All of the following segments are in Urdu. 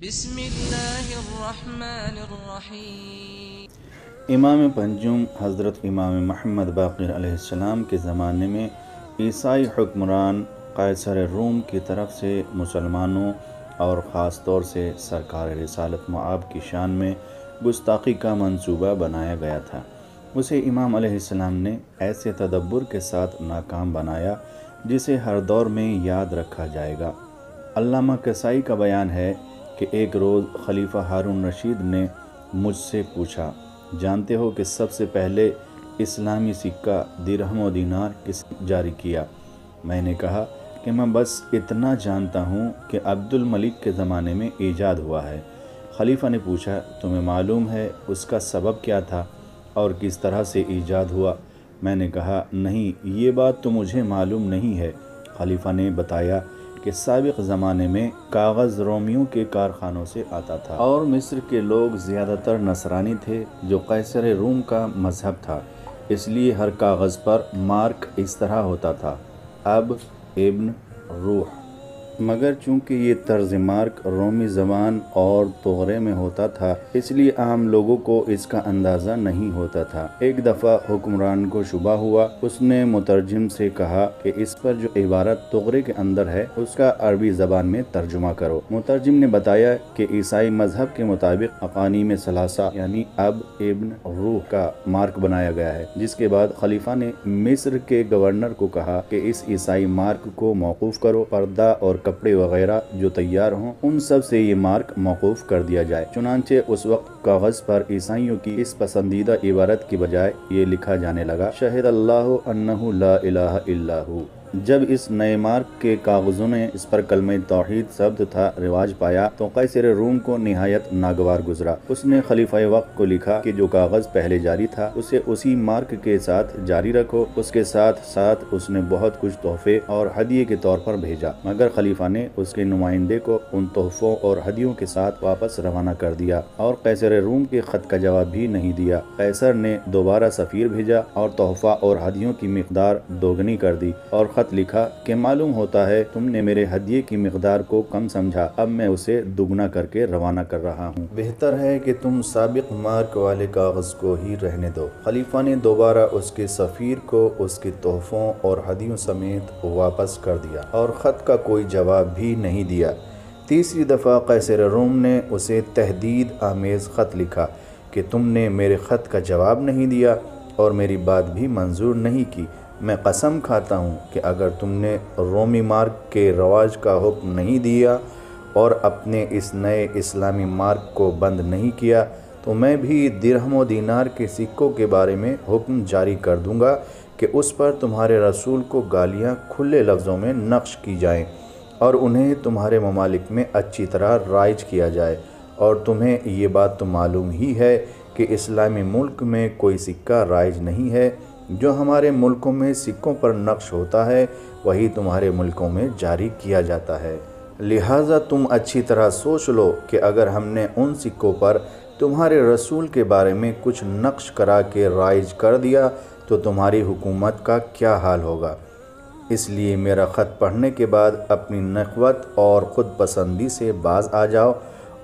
بسم اللہ الرحمن الرحیم۔ امام پنجم حضرت امام محمد باقر علیہ السلام کے زمانے میں عیسائی حکمران قیصر روم کی طرف سے مسلمانوں اور خاص طور سے سرکار رسالت مآب کی شان میں گستاخی کا منصوبہ بنایا گیا تھا۔ اسے امام علیہ السلام نے ایسے تدبر کے ساتھ ناکام بنایا جسے ہر دور میں یاد رکھا جائے گا۔ علامہ کسائی کا بیان ہے کہ ایک روز خلیفہ ہارون رشید نے مجھ سے پوچھا، جانتے ہو کہ سب سے پہلے اسلامی سکہ درہم و دینار کس نے جاری کیا؟ میں نے کہا کہ میں بس اتنا جانتا ہوں کہ عبد الملک کے زمانے میں ایجاد ہوا ہے۔ خلیفہ نے پوچھا، تمہیں معلوم ہے اس کا سبب کیا تھا اور کس طرح سے ایجاد ہوا؟ میں نے کہا، نہیں، یہ بات تو مجھے معلوم نہیں ہے۔ خلیفہ نے بتایا کہ سابق زمانے میں کاغذ رومیوں کے کارخانوں سے آتا تھا اور مصر کے لوگ زیادہ تر نصرانی تھے جو قیصر روم کا مذہب تھا، اس لیے ہر کاغذ پر مارک اس طرح ہوتا تھا، اب ابن روح۔ مگر چونکہ یہ طرز مارک رومی زبان اور طغرے میں ہوتا تھا اس لیے عام لوگوں کو اس کا اندازہ نہیں ہوتا تھا۔ ایک دفعہ حکمران کو شبہ ہوا، اس نے مترجم سے کہا کہ اس پر جو عبارت طغرے کے اندر ہے اس کا عربی زبان میں ترجمہ کرو۔ مترجم نے بتایا کہ عیسائی مذہب کے مطابق اقانیم ثلاثہ یعنی اب ابن روح کا مارک بنایا گیا ہے، جس کے بعد خلیفہ نے مصر کے گورنر کو کہا کہ اس عیسائی مارک کو موقوف کرو، پردہ اور کپڑے وغیرہ جو تیار ہوں ان سب سے یہ مارک موقوف کر دیا جائے۔ چنانچہ اس وقت کاغذ پر عیسائیوں کی اس پسندیدہ عبارت کی بجائے یہ لکھا جانے لگا، شہد اللہ انہ لا الہ الا ہو۔ جب اس نئے مارک کے کاغذوں نے اس پر کلمہ توحید ثبت تھا رواج پایا تو قیصر روم کو نہایت ناگوار گزرا۔ اس نے خلیفہ وقت کو لکھا کہ جو کاغذ پہلے جاری تھا اسے اسی مارک کے ساتھ جاری رکھو۔ اس کے ساتھ ساتھ اس نے بہت کچھ تحفے اور ہدیے کے طور پر بھیجا، مگر خلیفہ نے اس کے نمائندے کو ان تحفوں اور ہدیوں کے ساتھ واپس روانہ کر دیا اور قیصر روم کے خط کا جواب بھی نہیں دیا۔ قیصر نے دوبارہ سفیر بھیجا اور تحفہ اور ہدیوں کی مقدار دوگنی کر دی اور خط لکھا کہ معلوم ہوتا ہے تم نے میرے ہدیے کی مقدار کو کم سمجھا، اب میں اسے دگنا کر کے روانہ کر رہا ہوں، بہتر ہے کہ تم سابق مارک والے کاغذ کو ہی رہنے دو۔ خلیفہ نے دوبارہ اس کے سفیر کو اس کے تحفوں اور ہدیوں سمیت واپس کر دیا اور خط کا کوئی جواب بھی نہیں دیا۔ تیسری دفعہ قیصر روم نے اسے تہدید آمیز خط لکھا کہ تم نے میرے خط کا جواب نہیں دیا اور میری بات بھی منظور نہیں کی۔ میں قسم کھاتا ہوں کہ اگر تم نے رومی مارک کے رواج کا حکم نہیں دیا اور اپنے اس نئے اسلامی مارک کو بند نہیں کیا تو میں بھی درہم و دینار کے سکوں کے بارے میں حکم جاری کر دوں گا کہ اس پر تمہارے رسول کو گالیاں کھلے لفظوں میں نقش کی جائیں اور انہیں تمہارے ممالک میں اچھی طرح رائج کیا جائے۔ اور تمہیں یہ بات تو معلوم ہی ہے کہ اسلامی ملک میں کوئی سکہ رائج نہیں ہے، جو ہمارے ملکوں میں سکوں پر نقش ہوتا ہے وہی تمہارے ملکوں میں جاری کیا جاتا ہے۔ لہٰذا تم اچھی طرح سوچ لو کہ اگر ہم نے ان سکوں پر تمہارے رسول کے بارے میں کچھ نقش کرا کے رائج کر دیا تو تمہاری حکومت کا کیا حال ہوگا۔ اس لیے میرا خط پڑھنے کے بعد اپنی نخوت اور خود پسندی سے باز آ جاؤ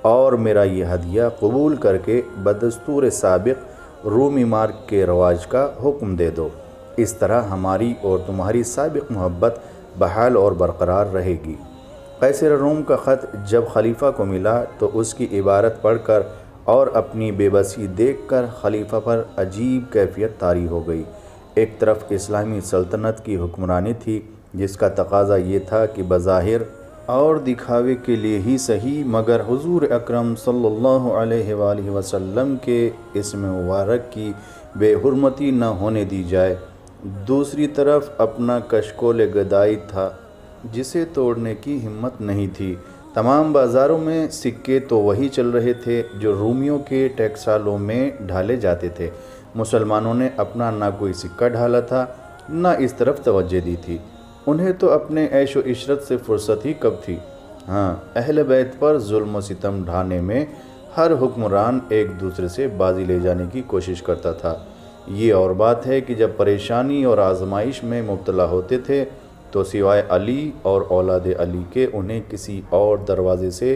اور میرا یہ ہدیہ قبول کر کے بدستور سابق رومی مارک کے رواج کا حکم دے دو۔ اس طرح ہماری اور تمہاری سابق محبت بحال اور برقرار رہے گی۔ قیصر روم کا خط جب خلیفہ کو ملا تو اس کی عبارت پڑھ کر اور اپنی بے بسی دیکھ کر خلیفہ پر عجیب کیفیت طاری ہو گئی۔ ایک طرف اسلامی سلطنت کی حکمرانی تھی جس کا تقاضا یہ تھا کہ بظاہر اور دکھاوے کے لیے ہی صحیح مگر حضور اکرم صلی اللہ علیہ وآلہ وسلم کے اسم مبارک کی بے حرمتی نہ ہونے دی جائے۔ دوسری طرف اپنا کشکول گدائی تھا جسے توڑنے کی ہمت نہیں تھی۔ تمام بازاروں میں سکے تو وہی چل رہے تھے جو رومیوں کے ٹیکسالوں میں ڈھالے جاتے تھے۔ مسلمانوں نے اپنا نہ کوئی سکہ ڈھالا تھا نہ اس طرف توجہ دی تھی، انہیں تو اپنے عیش و عشرت سے فرصت ہی کب تھی۔ ہاں، اہل بیت پر ظلم و ستم ڈھانے میں ہر حکمران ایک دوسرے سے بازی لے جانے کی کوشش کرتا تھا۔ یہ اور بات ہے کہ جب پریشانی اور آزمائش میں مبتلا ہوتے تھے تو سوائے علی اور اولاد علی کے انہیں کسی اور دروازے سے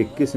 21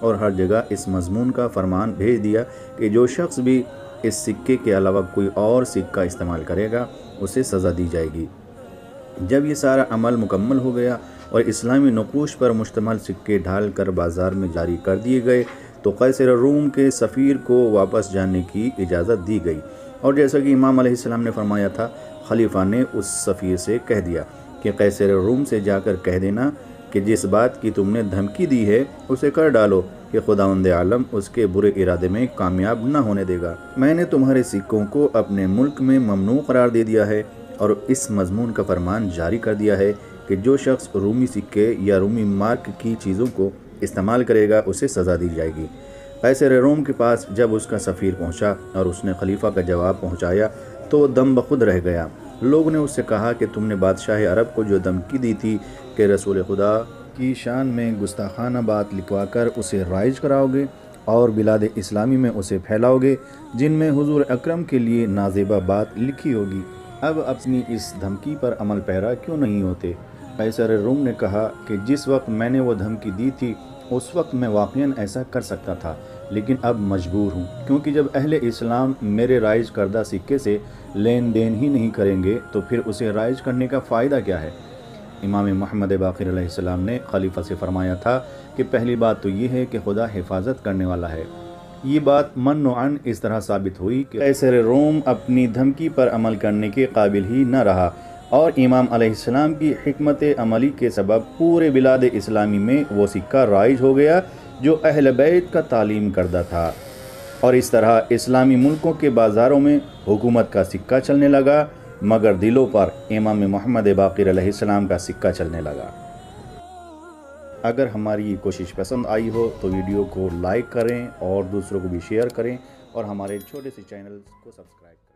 اور ہر جگہ اس مضمون کا فرمان بھیج دیا کہ جو شخص بھی اس سکے کے علاوہ کوئی اور سکہ استعمال کرے گا اسے سزا دی جائے گی۔ جب یہ سارا عمل مکمل ہو گیا اور اسلامی نقوش پر مشتمل سکے ڈھال کر بازار میں جاری کر دیے گئے تو قیصر روم کے سفیر کو واپس جانے کی اجازت دی گئی، اور جیسا کہ امام علیہ السلام نے فرمایا تھا، خلیفہ نے اس سفیر سے کہہ دیا کہ قیصر روم سے جا کر کہہ دینا کہ جس بات کی تم نے دھمکی دی ہے اسے کر ڈالو کہ خداوند عالم اس کے برے ارادے میں کامیاب نہ ہونے دے گا۔ میں نے تمہارے سکوں کو اپنے ملک میں ممنوع قرار دے دیا ہے اور اس مضمون کا فرمان جاری کر دیا ہے کہ جو شخص رومی سکے یا رومی مارک کی چیزوں کو استعمال کرے گا اسے سزا دی جائے گی۔ قیصر روم کے پاس جب اس کا سفیر پہنچا اور اس نے خلیفہ کا جواب پہنچایا تو وہ دم بخود رہ گیا۔ لوگوں نے اس سے کہا کہ تم نے بادشاہ عرب کو جو دھمکی دی تھی کہ رسول خدا کی شان میں گستاخانہ بات لکھوا کر اسے رائج کراؤ گے اور بلاد اسلامی میں اسے پھیلاؤ گے جن میں حضور اکرم کے لیے نازیبہ بات لکھی ہوگی، اب اپنی اس دھمکی پر عمل پیرا کیوں نہیں ہوتے؟ قیصر روم نے کہا کہ جس وقت میں نے وہ دھمکی دی تھی اس وقت میں واقعاً ایسا کر سکتا تھا، لیکن اب مجبور ہوں، کیونکہ جب اہل اسلام میرے رائج کردہ سکے سے لین دین ہی نہیں کریں گے تو پھر اسے رائج کرنے کا فائدہ کیا ہے؟ امام محمد باقر علیہ السلام نے خلیفہ سے فرمایا تھا کہ پہلی بات تو یہ ہے کہ خدا حفاظت کرنے والا ہے۔ یہ بات من و عن اس طرح ثابت ہوئی کہ قیصر روم اپنی دھمکی پر عمل کرنے کے قابل ہی نہ رہا، اور امام علیہ السلام کی حکمت عملی کے سبب پورے بلاد اسلامی میں وہ سکہ رائج ہو گیا جو اہل بیت کا تعلیم کردہ تھا، اور اس طرح اسلامی ملکوں کے بازاروں میں حکومت کا سکہ چلنے لگا، مگر دلوں پر امام محمد باقر علیہ السلام کا سکہ چلنے لگا۔ اگر ہماری یہ کوشش پسند آئی ہو تو ویڈیو کو لائک کریں اور دوسروں کو بھی شیئر کریں، اور ہمارے چھوٹے سے چینل کو سبسکرائب کریں۔